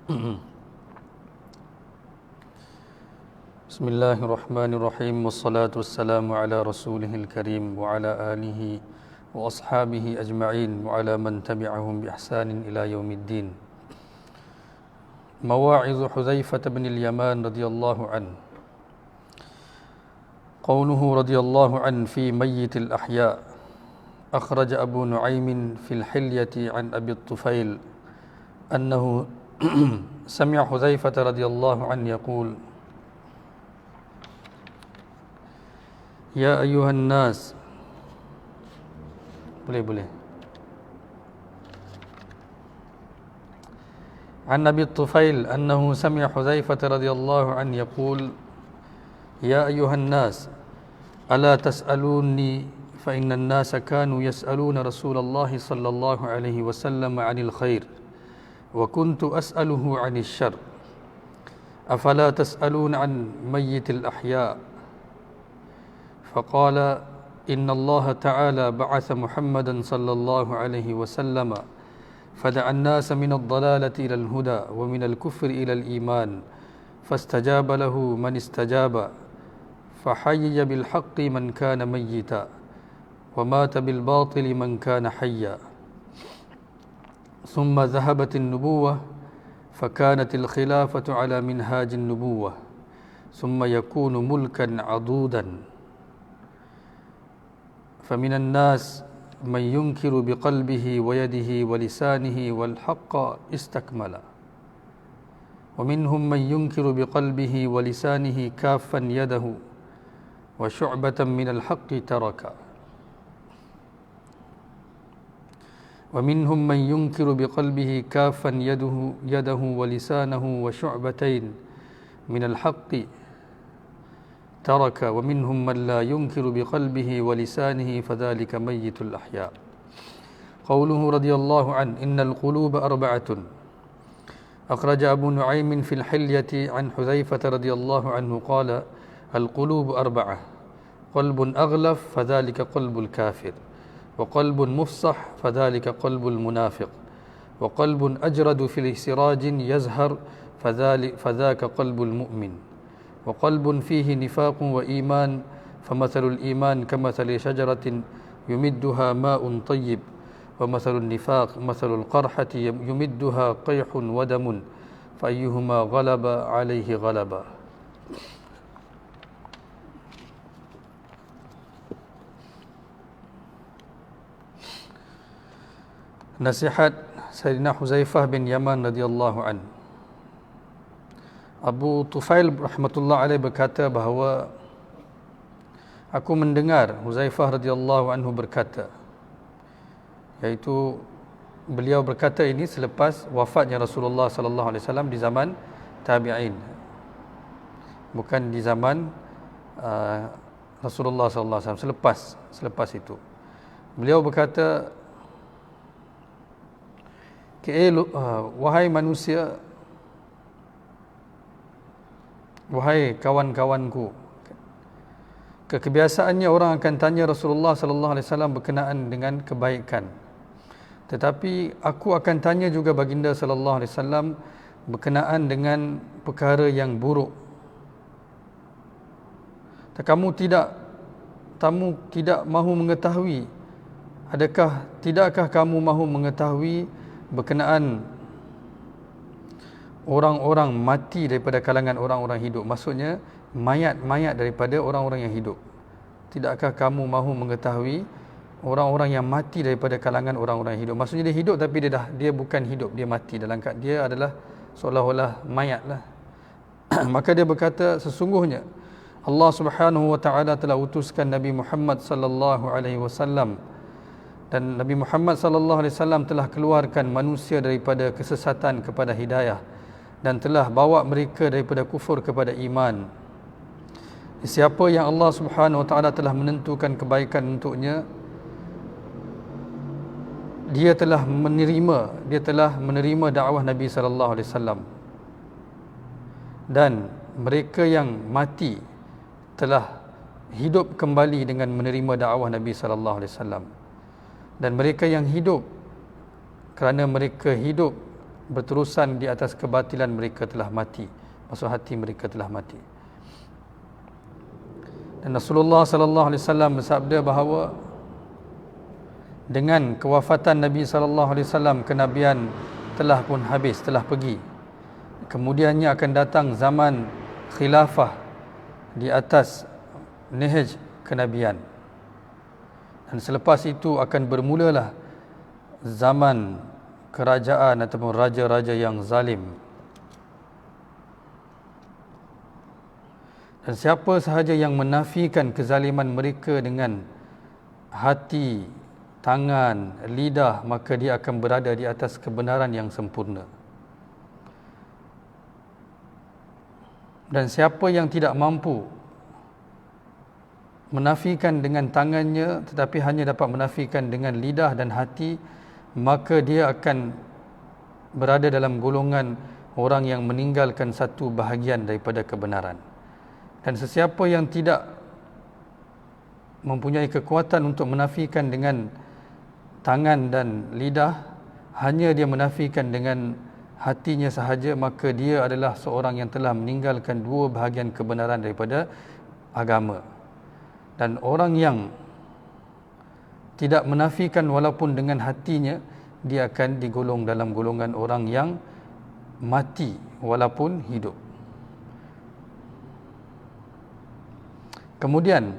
Bismillahirrahmanirrahim. Wassalatu wassalamu ala rasulihil karim wa ala alihi wa ashabihi ajma'in wa ala man tabi'ahum bi ihsanin ila yaumiddin. Mawa'izu Hudzaifah bin al-Yaman radhiyallahu an. Qawluhu radhiyallahu an fi mayyit al-ahya. Akhraj Abu Nu'aym fi al-Hilyati an Abi Tufail annahu sami'a Hudzaifah radhiyallahu an yaqul Ya ayuhan nas. Boleh. An Abi Tufail annahu sami'a Hudzaifah radhiyallahu an yaqul Ya ayuhan nas ala tas'aluni fa inna an-nasa kanu yas'aluna Rasulullah sallallahu alaihi wasallam 'anil khair wa kuntu as'aluhu 'anil syarr afala tas'aluna 'an mayyitil ahya' فقال إن الله تعالى بعث محمدا صلى الله عليه وسلم فدعا الناس من الضلالة إلى الهدى ومن الكفر إلى الإيمان فاستجاب له من استجاب فحيي بالحق من كان ميتا ومات بالباطل من كان حيا ثم ذهبت النبوة فكانت الخلافة على منهاج النبوة ثم يكون ملكا عضودا فمن الناس من ينكر بقلبه ويده ولسانه والحق استكمل ومنهم من ينكر بقلبه ولسانه كافا يده وشعبة من الحق ترك ومنهم من ينكر بقلبه كافا يده ولسانه وشعبتين من الحق ترك ومنهم من لا ينكر بقلبه ولسانه فذلك ميت الأحياء قوله رضي الله عنه إن القلوب أربعة أخرج أبو نعيم في الحلية عن حذيفة رضي الله عنه قال القلوب أربعة قلب أغلف فذلك قلب الكافر وقلب مفصح فذلك قلب المنافق وقلب أجرد في السراج يزهر فذاك قلب المؤمن وقلب فيه نفاق وإيمان فمثل الإيمان كمثل شجرة يمدها ماء طيب ومثل النفاق مثل القرحة يمدها قيح ودم فأيهما غلب عليه غلبا. Nasihat Sayyidina Hudzaifah bin Yaman radhiyallahu anhu. Abu Tufail rahmatullah alaih berkata bahawa aku mendengar Hudzaifah radhiyallahu anhu berkata, iaitu beliau berkata ini selepas wafatnya Rasulullah sallallahu alaihi wasallam di zaman tabi'in, bukan di zaman Rasulullah sallallahu alaihi wasallam, selepas itu beliau berkata, wahai manusia, wahai kawan-kawanku, kebiasaannya orang akan tanya Rasulullah sallallahu alaihi wasallam berkenaan dengan kebaikan, tetapi aku akan tanya juga baginda sallallahu alaihi wasallam berkenaan dengan perkara yang buruk. Kamu tidak mahu mengetahui, tidakkah kamu mahu mengetahui berkenaan orang-orang mati daripada kalangan orang-orang hidup, maksudnya mayat-mayat daripada orang-orang yang hidup. Tidakkah kamu mahu mengetahui orang-orang yang mati daripada kalangan orang-orang yang hidup? Maksudnya dia hidup tapi dia bukan hidup, dia mati, dalam dia adalah seolah-olah mayat lah. Maka dia berkata, sesungguhnya Allah Subhanahu wa taala telah utuskan Nabi Muhammad sallallahu alaihi wasallam, dan Nabi Muhammad sallallahu alaihi wasallam telah keluarkan manusia daripada kesesatan kepada hidayah dan telah bawa mereka daripada kufur kepada iman. Siapa yang Allah Subhanahu wa taala telah menentukan kebaikan untuknya, dia telah menerima dakwah Nabi sallallahu alaihi wasallam, dan mereka yang mati telah hidup kembali dengan menerima dakwah Nabi sallallahu alaihi wasallam, dan mereka yang hidup kerana mereka hidup berterusan di atas kebatilan, mereka telah mati. Maksud hati mereka telah mati. Dan Rasulullah sallallahu alaihi wasallam bersabda bahawa dengan kewafatan Nabi sallallahu alaihi wasallam, kenabian telah pun habis, telah pergi. Kemudiannya akan datang zaman khilafah di atas nehj kenabian. Dan selepas itu akan bermulalah zaman kerajaan ataupun raja-raja yang zalim. Dan siapa sahaja yang menafikan kezaliman mereka dengan hati, tangan, lidah, maka dia akan berada di atas kebenaran yang sempurna. Dan siapa yang tidak mampu menafikan dengan tangannya tetapi hanya dapat menafikan dengan lidah dan hati, maka dia akan berada dalam golongan orang yang meninggalkan satu bahagian daripada kebenaran. Dan sesiapa yang tidak mempunyai kekuatan untuk menafikan dengan tangan dan lidah, hanya dia menafikan dengan hatinya sahaja, maka dia adalah seorang yang telah meninggalkan dua bahagian kebenaran daripada agama. Dan orang yang tidak menafikan walaupun dengan hatinya, dia akan digolong dalam golongan orang yang mati walaupun hidup. Kemudian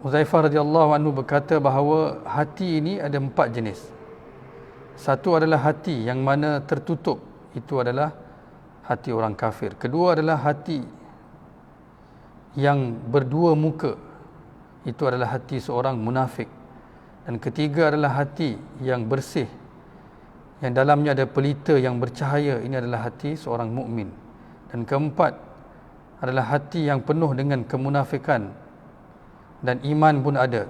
Huzaifah radhiyallahu anhu berkata bahawa hati ini ada 4 jenis. Satu adalah hati yang mana tertutup, itu adalah hati orang kafir. Kedua adalah hati yang berdua muka, itu adalah hati seorang munafik. Dan ketiga adalah hati yang bersih, yang dalamnya ada pelita yang bercahaya, ini adalah hati seorang mukmin. Dan keempat adalah hati yang penuh dengan kemunafikan dan iman pun ada.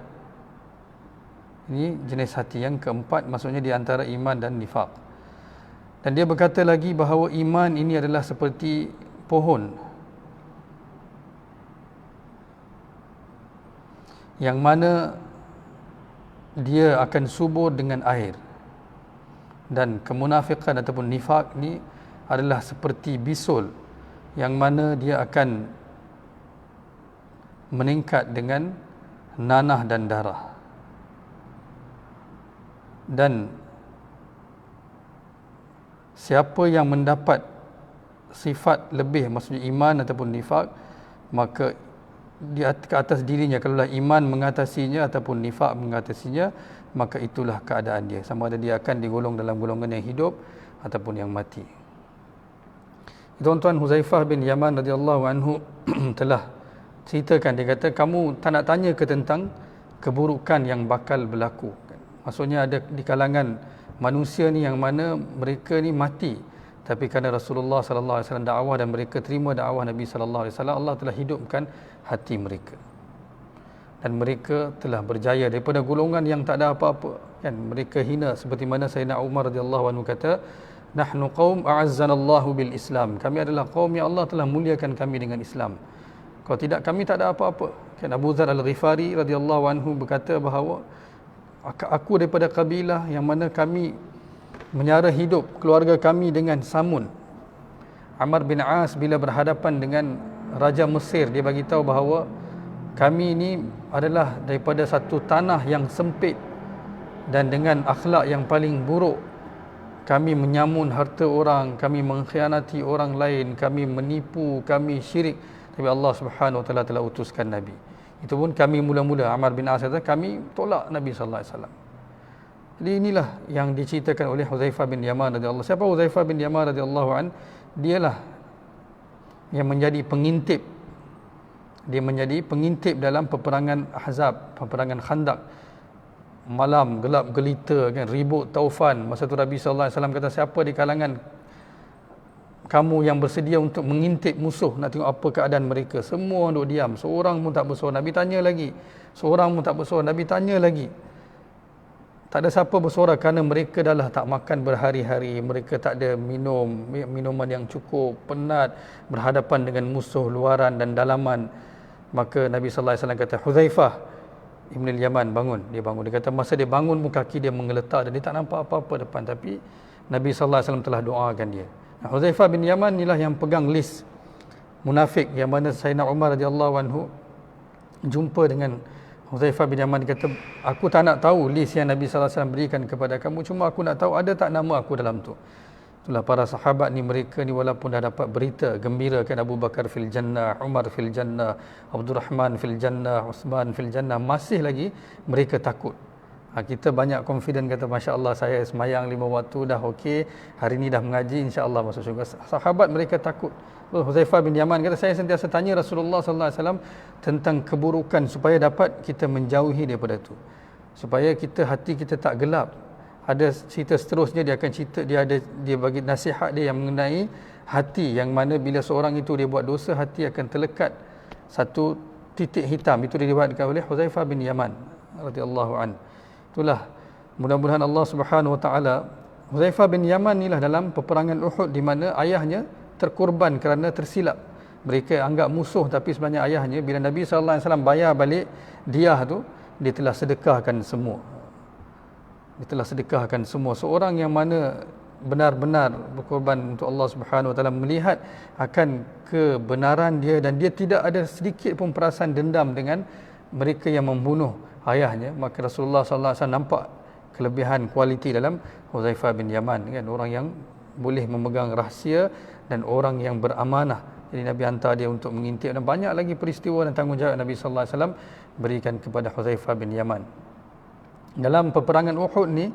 Ini jenis hati yang keempat, maksudnya di antara iman dan nifaq. Dan dia berkata lagi bahawa iman ini adalah seperti pohon yang mana dia akan subur dengan air. Dan kemunafikan ataupun nifaq ni adalah seperti bisul yang mana dia akan meningkat dengan nanah dan darah. Dan siapa yang mendapat sifat lebih, maksudnya iman ataupun nifaq, maka di ke atas dirinya, kalaulah iman mengatasinya ataupun nifaq mengatasinya, maka itulah keadaan dia, sama ada dia akan digolong dalam golongan yang hidup ataupun yang mati. Tuan-tuan, Huzaifah bin Yaman radhiyallahu anhu telah ceritakan, dia kata, kamu tak nak tanya ke tentang keburukan yang bakal berlaku. Maksudnya ada di kalangan manusia ni yang mana mereka ni mati, tapi kerana Rasulullah sallallahu alaihi wasallam dakwah dan mereka terima dakwah Nabi sallallahu alaihi wasallam, Allah telah hidupkan hati mereka. Dan mereka telah berjaya daripada golongan yang tak ada apa-apa, kan, mereka hina, seperti mana Sayyidina Umar radhiyallahu anhu kata, nahnu qaum a'azzanallahu bil Islam. Kami adalah kaum yang Allah telah muliakan kami dengan Islam. Kalau tidak, kami tak ada apa-apa. Kan Abu Dzar Al-Ghifari radhiyallahu anhu berkata bahawa aku daripada kabilah yang mana kami menyara hidup keluarga kami dengan samun. Amr bin As bila berhadapan dengan Raja Mesir, dia bagi tahu bahawa kami ini adalah daripada satu tanah yang sempit dan dengan akhlak yang paling buruk. Kami menyamun harta orang, kami mengkhianati orang lain, kami menipu, kami syirik. Tapi Allah Subhanahu Wa Taala telah utuskan Nabi. Itu pun kami mula-mula, Amr bin As kata, kami tolak Nabi sallallahu alaihi wasallam. Jadi inilah yang diceritakan oleh Huzaifah bin Yaman radhiyallahu. Siapa Huzaifah bin Yaman radhiyallahu an? Dialah yang menjadi pengintip. Dia menjadi pengintip dalam peperangan Ahzab, peperangan Khandaq. Malam gelap gelita, kan, ribut taufan. Masa tu Nabi sallallahu alaihi wasallam kata, siapa di kalangan kamu yang bersedia untuk mengintip musuh, nak tengok apa keadaan mereka? Semua duduk diam, seorang pun tak bersuara. Nabi tanya lagi, seorang pun tak bersuara. Nabi tanya lagi, tak ada siapa bersuara, kerana mereka dah tak makan berhari-hari, mereka tak ada minuman yang cukup, penat, berhadapan dengan musuh luaran dan dalaman. Maka Nabi sallallahu alaihi wasallam kata, Huzaifah Ibn Yaman, bangun. Dia bangun. Dia kata masa dia bangun, kaki dia menggeletar dan dia tak nampak apa-apa depan. Tapi Nabi sallallahu alaihi wasallam telah doakan dia. Huzaifah bin Yaman inilah yang pegang list munafik, yang mana Sayyidina Umar radhiyallahu anhu jumpa dengan Huzaifah bin Yaman, dia kata, aku tak nak tahu list yang Nabi sallallahu alaihi wasallam berikan kepada kamu, cuma aku nak tahu ada tak nama aku dalam tu. Itulah para sahabat ni, mereka ni walaupun dah dapat berita gembira kan, Abu Bakar fil jannah, Umar fil jannah, Abdurrahman fil jannah, Uthman fil jannah, masih lagi mereka takut. Kita banyak confident, kata Masya Allah, saya semayang 5 waktu dah okey, hari ni dah mengaji, insya Allah masuk syurga. Sahabat mereka takut. Huzaifah bin Yaman kata, saya sentiasa tanya Rasulullah sallallahu alaihi wasallam tentang keburukan supaya dapat kita menjauhi daripada itu, supaya hati kita tak gelap. Ada cerita seterusnya, dia akan cerita, dia bagi nasihat dia yang mengenai hati, yang mana bila seorang itu dia buat dosa, hati akan terlekat satu titik hitam. Itu diriwayatkan oleh Huzaifah bin Yaman radhiyallahu an. Itulah, mudah-mudahan Allah Subhanahu wa taala, Huzaifah bin Yaman inilah dalam peperangan Uhud di mana ayahnya terkorban kerana tersilap. Mereka anggap musuh, tapi sebenarnya ayahnya, bila Nabi sallallahu alaihi wasallam bayar balik diah tu, dia telah sedekahkan semua. Seorang yang mana benar-benar berkorban untuk Allah Subhanahu wa taala, melihat akan kebenaran dia, dan dia tidak ada sedikit pun perasaan dendam dengan mereka yang membunuh ayahnya, maka Rasulullah sallallahu alaihi wasallam nampak kelebihan kualiti dalam Huzaifah bin Yaman kan, orang yang boleh memegang rahsia dan orang yang beramanah. Jadi Nabi hantar dia untuk mengintip, dan banyak lagi peristiwa dan tanggungjawab Nabi sallallahu alaihi wasallam berikan kepada Huzaifah bin Yaman. Dalam peperangan Uhud ni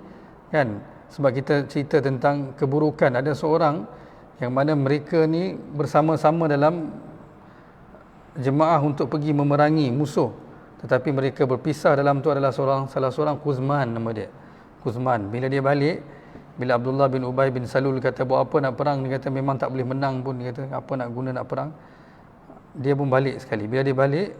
kan, sebab kita cerita tentang keburukan, ada seorang yang mana mereka ni bersama-sama dalam jemaah untuk pergi memerangi musuh, tetapi mereka berpisah. Dalam tu adalah salah seorang Quzman, nama dia Quzman. Bila dia balik, bila Abdullah bin Ubay bin Salul kata, buat apa nak perang, dia kata memang tak boleh menang pun, dia kata apa nak guna nak perang. Dia pun balik sekali. Bila dia balik,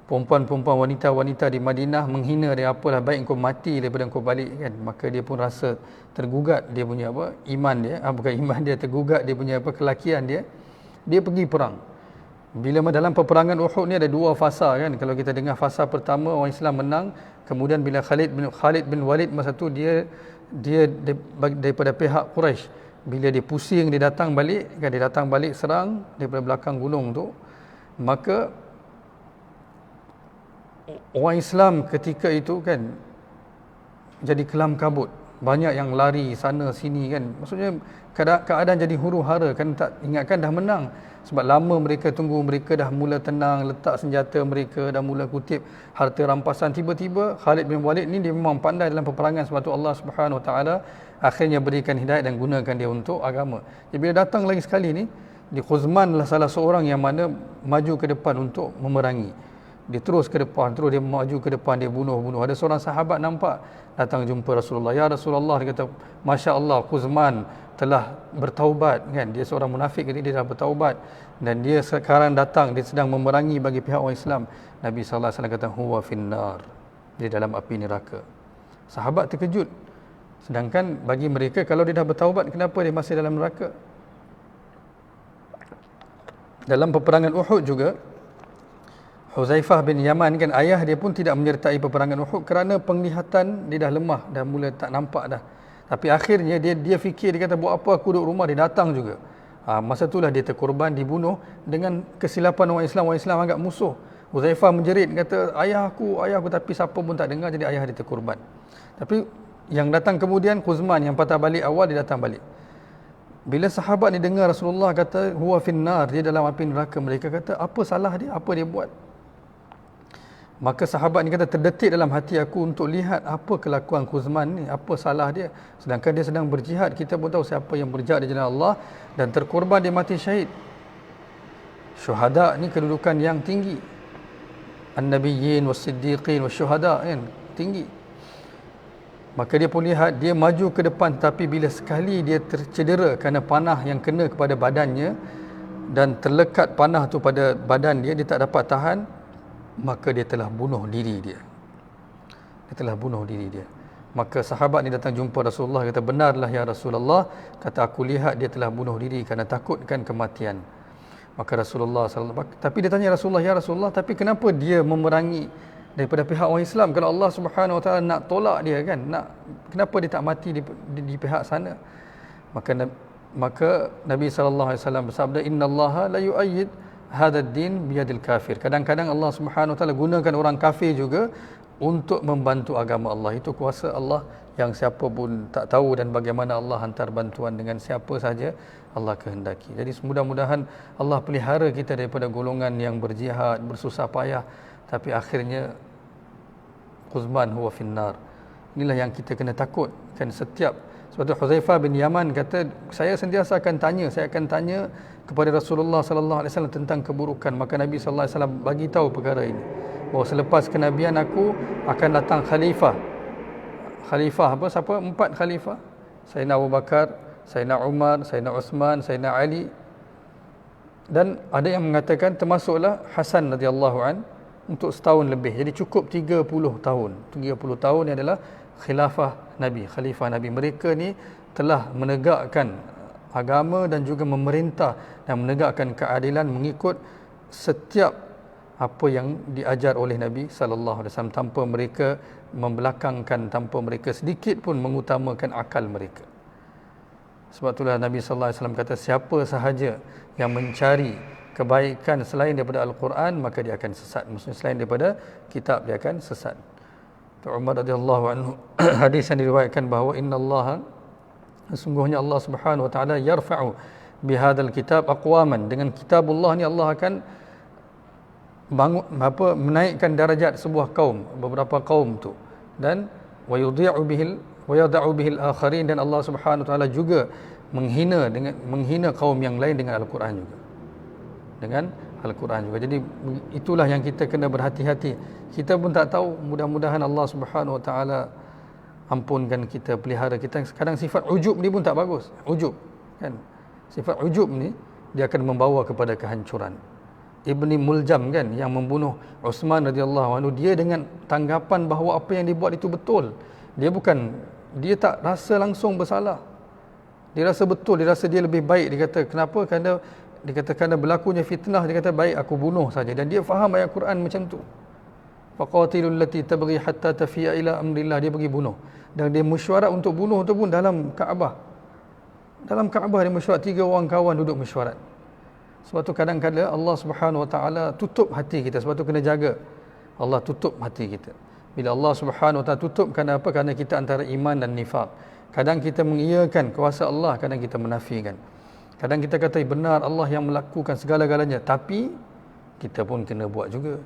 perempuan-perempuan, wanita-wanita di Madinah menghina dia, apalah baik kau mati daripada kau balik kan. Maka dia pun rasa tergugat dia punya iman dia, bukan iman dia, tergugat dia punya kelakian dia. Dia pergi perang. Bila dalam peperangan Uhud ni ada 2 fasa kan. Kalau kita dengar fasa pertama, orang Islam menang. Kemudian bila Khalid bin Walid masa tu dia daripada pihak Quraisy, bila dia pusing, dia datang balik kan, dia datang balik serang daripada belakang gunung tu, maka orang Islam ketika itu kan jadi kelam kabut, banyak yang lari sana sini kan. Maksudnya keadaan jadi huru-hara kan, tak ingatkan dah menang. Sebab lama mereka tunggu, mereka dah mula tenang, letak senjata mereka, dah mula kutip harta rampasan. Tiba-tiba Khalid bin Walid ni dia memang pandai dalam peperangan, sebab tu Allah Subhanahu wa taala akhirnya berikan hidayah dan gunakan dia untuk agama. Jadi bila datang lagi sekali ni, di Quzman lah salah seorang yang mana maju ke depan untuk memerangi. Dia terus ke depan, terus dia maju ke depan, dia bunuh. Ada seorang sahabat nampak, datang jumpa Rasulullah. Ya Rasulullah, dia kata, Masya Allah, Quzman telah bertaubat kan. Dia seorang munafik, dia dah bertaubat, dan dia sekarang datang, dia sedang memerangi bagi pihak orang Islam. Nabi sallallahu alaihi wasallam kata, huwa finnar, dia dalam api neraka. Sahabat terkejut. Sedangkan bagi mereka, kalau dia dah bertaubat, kenapa dia masih dalam neraka? Dalam peperangan Uhud juga, Huzaifah bin Yaman kan, ayah dia pun tidak menyertai peperangan Uhud kerana penglihatan dia dah lemah, dah mula tak nampak dah. Tapi akhirnya dia fikir, dia kata, buat apa aku duduk rumah, dia datang juga. Masa itulah dia terkorban, dibunuh dengan kesilapan orang Islam anggap musuh. Huzaifah menjerit, kata, ayah aku, tapi siapa pun tak dengar, jadi ayah dia terkorban. Tapi yang datang kemudian, Quzman yang patah balik awal, dia datang balik. Bila sahabat ni dengar Rasulullah kata huwa finnar, dia dalam api neraka, mereka kata, apa salah dia, apa dia buat? Maka sahabat ni kata, terdetik dalam hati aku untuk lihat apa kelakuan Quzman ni, apa salah dia. Sedangkan dia sedang berjihad, kita pun tahu siapa yang berjihad di jalan Allah dan terkorban, dia mati syahid. Syuhada ni kedudukan yang tinggi, an-nabiyyin was-siddiqin was-syuhada kan, tinggi. Maka dia pun lihat, dia maju ke depan, tapi bila sekali dia tercedera kerana panah yang kena kepada badannya dan terlekat panah tu pada badan dia, dia tak dapat tahan, maka dia telah bunuh diri dia. Maka sahabat ni datang jumpa Rasulullah, kata, benarlah ya Rasulullah, kata, aku lihat dia telah bunuh diri kerana takutkan kematian. Maka Rasulullah SAW, tapi dia tanya Rasulullah, ya Rasulullah, tapi kenapa dia memerangi daripada pihak orang Islam? Kalau Allah Subhanahu wa taala nak tolak dia kan, kenapa dia tak mati di pihak sana? Maka Nabi SAW bersabda, innallaha la yu'ayyid hadha ad-din biyadil kafir. Kadang-kadang Allah Subhanahu wa taala gunakan orang kafir juga untuk membantu agama Allah. Itu kuasa Allah yang siapa pun tak tahu, dan bagaimana Allah hantar bantuan dengan siapa saja Allah kehendaki. Jadi mudah-mudahan Allah pelihara kita daripada golongan yang berjihad, bersusah payah, tapi akhirnya quzman huwa finnar. Inilah yang kita kena takut kan. Setiap sebab tu Huzaifah bin Yaman kata, saya sentiasa akan tanya kepada Rasulullah sallallahu alaihi wasallam tentang keburukan. Maka Nabi sallallahu alaihi wasallam bagi tahu perkara ini, bahawa selepas kenabian aku akan datang khalifah apa? Siapa? 4 khalifah. Sayyidina Abu Bakar, Sayyidina Umar, Sayyidina Uthman, Sayyidina Ali, dan ada yang mengatakan termasuklah Hasan radhiyallahu an untuk setahun lebih. Jadi cukup 30 tahun. 30 tahun ni adalah khalifah Nabi. Mereka ni telah menegakkan agama dan juga memerintah dan menegakkan keadilan mengikut setiap apa yang diajar oleh Nabi sallallahu alaihi wasallam, tanpa mereka membelakangkan, tanpa mereka sedikit pun mengutamakan akal mereka. Sebab itulah Nabi sallallahu alaihi wasallam kata, siapa sahaja yang mencari kebaikan selain daripada Al-Quran, maka dia akan sesat. Maksudnya selain daripada kitab, dia akan sesat. Umar radhiyallahu anhu, hadis yang diriwayatkan bahawa innallaha, sesungguhnya Allah Subhanahu wa taala, yarfa'u bihadzal kitab aqwaman, dengan kitabullah ni Allah akan menaikkan darajat sebuah kaum, beberapa kaum tu, dan wa yudhi'u bihil akharin, dan Allah Subhanahu wa taala juga menghina kaum yang lain dengan Al-Quran juga. Jadi itulah yang kita kena berhati-hati. Kita pun tak tahu, mudah-mudahan Allah Subhanahu wa taala ampunkan kita, pelihara kita. Kadang sifat ujub ni pun tak bagus. Ujub kan, sifat ujub ni dia akan membawa kepada kehancuran. Ibni Muljam kan, yang membunuh Uthman radhiyallahu anhu, dia dengan tanggapan bahawa apa yang dibuat itu betul. Dia tak rasa langsung bersalah. Dia rasa betul, dia rasa dia lebih baik. Dia kata kenapa? Kerana berlakunya fitnah, dia kata baik aku bunuh saja. Dan dia faham ayat Quran macam tu. Faqatilul lati tabghi hatta tafi'a ila amrillah, dia pergi bunuh. Dan dia mesyuarat untuk bunuh tu pun dalam Kaabah. Dalam Kaabah dia mesyuarat, 3 orang kawan duduk mesyuarat. Sebab tu kadang-kadang Allah Subhanahu wa taala tutup hati kita. Sebab tu kena jaga. Allah tutup hati kita. Bila Allah Subhanahu wa taala tutup, kerana apa? Kerana kita antara iman dan nifaq. Kadang kita mengiyakan kuasa Allah, kadang kita menafikan. Kadang kita kata benar Allah yang melakukan segala-galanya, tapi kita pun kena buat juga.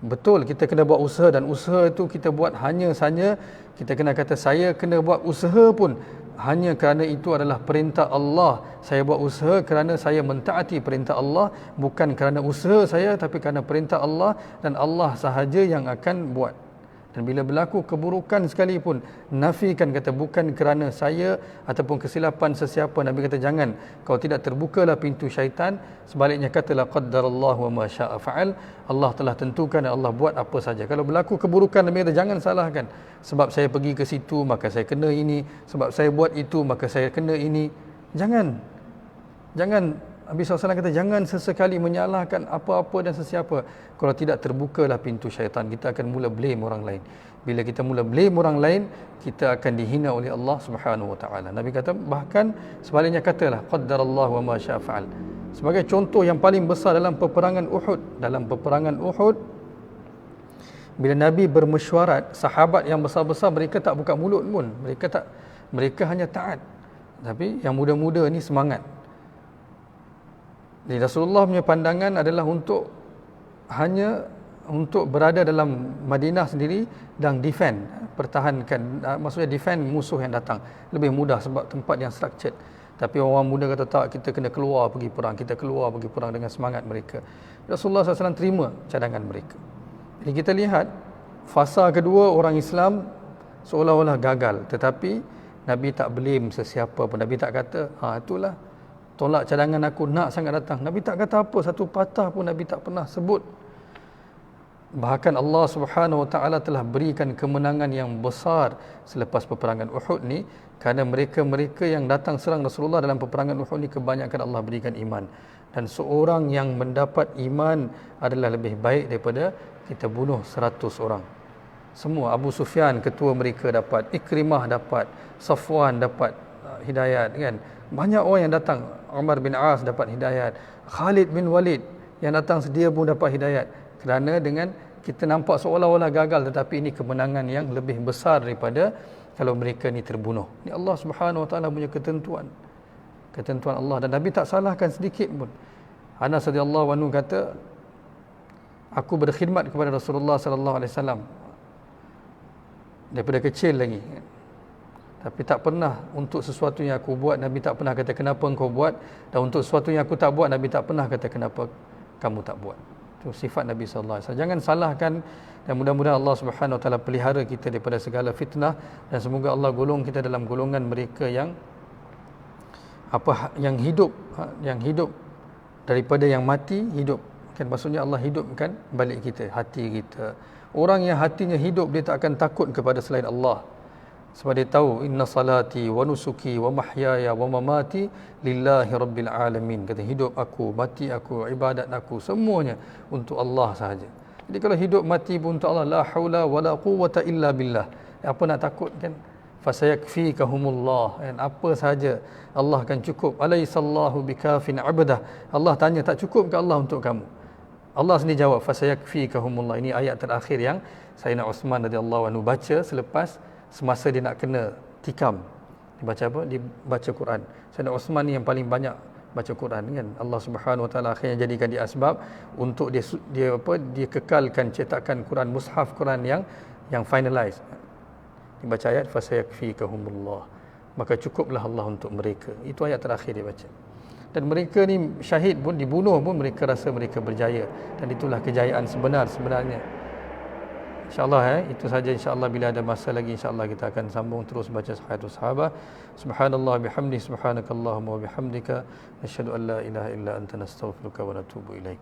Betul, kita kena buat usaha, dan usaha itu kita buat hanya saja, kita kena kata saya kena buat usaha pun hanya kerana itu adalah perintah Allah. Saya buat usaha kerana saya mentaati perintah Allah, bukan kerana usaha saya, tapi kerana perintah Allah, dan Allah sahaja yang akan buat. Dan bila berlaku keburukan sekalipun, nafikan, kata bukan kerana saya ataupun kesilapan sesiapa. Nabi kata jangan, kalau tidak terbukalah pintu syaitan. Sebaliknya katalah qaddarallahu wa ma syaa fa'al, Allah telah tentukan dan Allah buat apa saja. Kalau berlaku keburukan, Nabi kata jangan salahkan, sebab saya pergi ke situ maka saya kena ini, sebab saya buat itu maka saya kena ini. Jangan Nabi SAW kata jangan sesekali menyalahkan apa-apa dan sesiapa. Kalau tidak terbukalah pintu syaitan, kita akan mula blame orang lain. Bila kita mula blame orang lain, kita akan dihina oleh Allah Subhanahu wa taala. Nabi kata bahkan sebaliknya katalah qaddarallahu wa ma syaa fa'al. Sebagai contoh yang paling besar dalam peperangan Uhud, bila Nabi bermesyuarat, sahabat yang besar-besar mereka tak buka mulut pun. Mereka hanya taat. Tapi yang muda-muda ni semangat. Jadi Rasulullah punya pandangan adalah untuk berada dalam Madinah sendiri dan pertahankan, maksudnya defend musuh yang datang. Lebih mudah sebab tempat yang structured. Tapi orang muda kata tak, kita kena keluar pergi perang dengan semangat mereka. Rasulullah SAW terima cadangan mereka. Jadi kita lihat fasa kedua orang Islam seolah-olah gagal, tetapi Nabi tak blame sesiapa pun. Nabi tak kata itulah tolak cadangan aku, nak sangat datang. Nabi tak kata apa, satu patah pun Nabi tak pernah sebut. Bahkan Allah Subhanahu wa taala telah berikan kemenangan yang besar selepas peperangan Uhud ni, kerana mereka yang datang serang Rasulullah dalam peperangan Uhud ni kebanyakan Allah berikan iman. Dan seorang yang mendapat iman adalah lebih baik daripada kita bunuh 100 orang. Semua, Abu Sufyan ketua mereka dapat, Ikrimah dapat, Safwan dapat, hidayat kan. Banyak orang yang datang, Umar bin As dapat hidayat, Khalid bin Walid yang datang dia pun dapat hidayat. Kerana dengan kita nampak seolah-olah gagal, tetapi ini kemenangan yang lebih besar daripada kalau mereka ni terbunuh. Ini Allah Subhanahu Wa Taala punya ketentuan Allah, dan Nabi tak salahkan sedikit pun. Anas radhiyallahu anhu kata, aku berkhidmat kepada Rasulullah sallallahu alaihi wasallam daripada kecil lagi, tapi tak pernah untuk sesuatu yang aku buat Nabi tak pernah kata kenapa engkau buat, dan untuk sesuatu yang aku tak buat Nabi tak pernah kata kenapa kamu tak buat. Itu sifat Nabi sallallahu alaihi wasallam. Jangan salahkan, dan mudah-mudahan Allah Subhanahu Wa Taala pelihara kita daripada segala fitnah, dan semoga Allah golong kita dalam golongan mereka yang hidup daripada yang mati hidup. Kan maksudnya Allah hidupkan balik kita, hati kita. Orang yang hatinya hidup, dia tak akan takut kepada selain Allah. Sebab dia tahu, inna salati wa nusuki wa mahyaya wa mamati lillahi rabbil alamin. Kata, hidup aku, mati aku, ibadat aku, semuanya untuk Allah sahaja. Jadi kalau hidup mati pun untuk Allah, la haula wa la quwwata illa billah. Apa nak takut kan? Fasayakfikahumullah. Dan apa sahaja Allah akan cukup. Alaihissallahu bikafin abdah. Allah tanya, tak cukup ke Allah untuk kamu? Allah sendiri jawab, fasayakfikahumullah. Ini ayat terakhir yang Sayyidina Uthman radhiyallahu anhu baca semasa dia nak kena tikam. Dia baca apa? Dia baca Quran. Sayyidina Uthman ni yang paling banyak baca Quran kan. Allah Subhanahu Wa Taala akhirnya jadikan dia asbab untuk dia kekalkan cetakan Quran, mushaf Quran yang finalize. Dibaca ayat fasayakfikahumullah, maka cukuplah Allah untuk mereka. Itu ayat terakhir dia baca. Dan mereka ni syahid pun, dibunuh pun, mereka rasa mereka berjaya, dan itulah kejayaan sebenarnya. InsyaAllah itu saja. InsyaAllah bila ada masa lagi, InsyaAllah kita akan sambung terus baca Hayatus Sahabah. Subhanallah bihamdi, subhanakallahumma wa bihamdika, nasyhadu an la ilaha illa anta nastaghfiruka wa natubu ilaik.